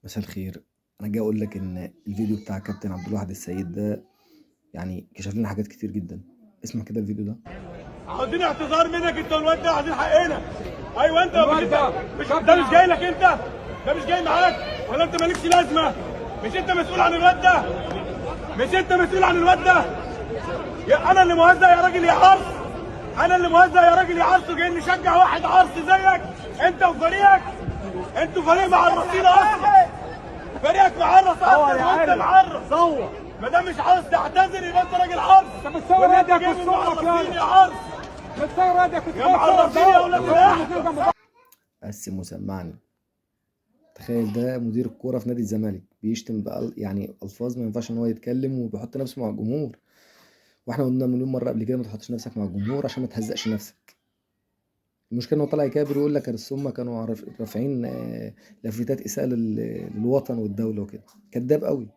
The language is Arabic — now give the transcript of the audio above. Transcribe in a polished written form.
مساء الخير. انا جاي اقول لك ان الفيديو بتاع كابتن عبد الواحد السيد ده يعني كشف لنا حاجات كتير جدا. اسمع كده الفيديو ده. عاوزين اعتذار منك انت والواد ده، عايزين حقنا. ايوه انت مش ده مش جاي لك انت، ده مش جاي معاك ولا انت مالكش لازمه؟ مش انت مسؤول عن الواد ده؟ مش انت مسؤول عن الواد ده؟ انا اللي موزع يا راجل يا عرس، انا اللي موزع يا راجل يا عرس، وجايين نشجع واحد عرس زيك انت وفريقك. انتوا فريق معرسين اصلا، فريقك معرس اصلا وانت معرس. ما دام مش عاوز تعتذر يبقى انت راجل عرس. انت بتصور يدك معرسين يا عرس، بتصور يدك يا معرسين يا اولاد الاحسن. قسم وسمعني. تخيل ده مدير الكوره في نادي الزمالك بيشتم بقى يعني الفاظ ما ينفعش ان هو يتكلم وبيحط نفسه مع الجمهور، واحنا قلنا مليون مره قبل كده ما تحطش نفسك مع الجمهور عشان ما تهزقش نفسك. المشكله انه طلع يكابر ويقول لك السمه كانوا رافعين لافتات اساءه للوطن والدوله وكده. كذاب قوي.